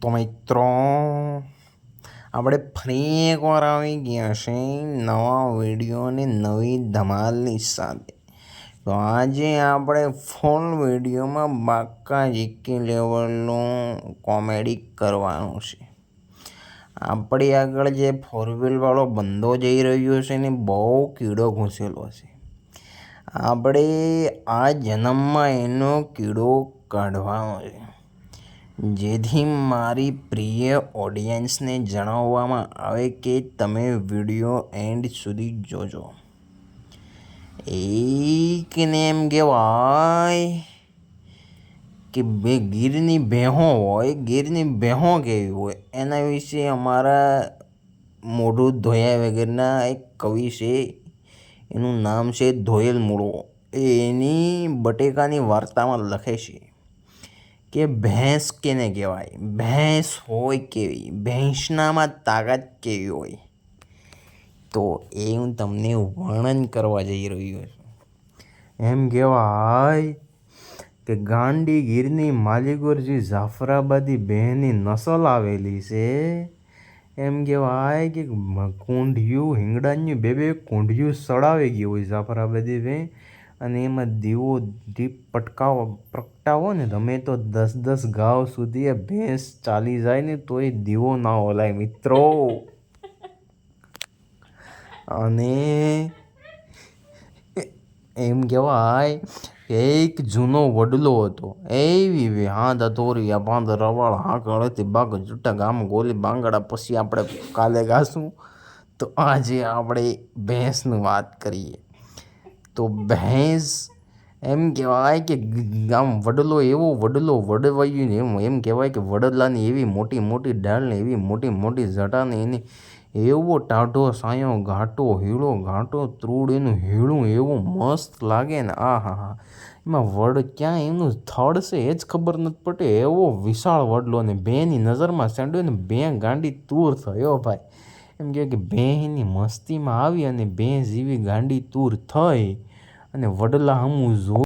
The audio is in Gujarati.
તો મિત્રો આપણે ફરી એકવાર આવી ગયા છે નવા વિડીયો અને નવી ધમાલની સાથે. તો આજે આપણે ફૂલ વિડીયોમાં બાકા જીકી લેવલનું કોમેડી કરવાનું છે. આપણી આગળ જે ફોર વ્હીલવાળો બંદો જઈ રહ્યો છે ને બહુ કીડો ઘૂસેલો છે. આપણે આ જન્મમાં એનો કીડો કાઢવાનો છે, જેથી મારી પ્રિય ઓડિયન્સને જણાવવામાં આવે કે તમે વિડીયો એન્ડ સુધી જોજો. એકને એમ કહેવાય કે ગીરની ભેંસો હોય, ગીરની ભેંસો કેવી હોય એના વિશે અમારા મોઢું ધોયા વગરના એક કવિ છે, એનું નામ છે ધોયેલ મૂળો. એની બટેકાની વાર્તામાં લખે છે કે ભેંસ કેને કહેવાય, ભેંસ હોય કેવી, ભેંસનામાં તાકાત કેવી હોય. તો એ હું તમને વર્ણન કરવા જઈ રહ્યો છું. એમ કહેવાય કે ગાંડી ગીરની માલિકોર જે જાફરાબાદી બહેનની નસલ આવેલી છે. એમ કહેવાય કે કુંઢિયું હિંગડાનું બે કુંઢિયું સડાવી ગયું હોય જાફરાબાદી બહેન, અને એમાં દીવો દીપ પ્રગટાવો ને તમે તો 10-10 ગાંવ સુધી એ ભેંસ ચાલી જાય ને તો એ દીવો ના ઓલાય મિત્રો. અને એમ કહેવાય કે એક જૂનો વડલો હતો, એવી હાથ હથોરી પાંદ રવાળ હાક હળથી બાગ જૂટા ગામ ગોલી બાંગડા. પછી આપણે કાલે ગાશું. તો આજે આપણે ભેંસની વાત કરીએ. તો ભેંસ એમ કહેવાય કે આમ વડલો એવો વડલો વડવાયું ને એમ કહેવાય કે વડલાની એવી મોટી મોટી ડાળ ને એવી મોટી મોટી જટા ને એની એવો ટાઢો સાયો ઘાટો હીળો ઘાટો ત્રૂડ એનું હીળું એવું મસ્ત લાગે ને. આ હા હા, એમાં વડ ક્યાં એનું થડ છે એ જ ખબર નથી પડતી, એવો વિશાળ વડલો ને બેની નજરમાં સેંડ્યો ને બે ગાંડી તૂર થયો ભાઈ. એમ કહે કે બેની મસ્તીમાં આવી અને બે જેવી ગાંડી તૂર થઈ અને વડલા હમું જો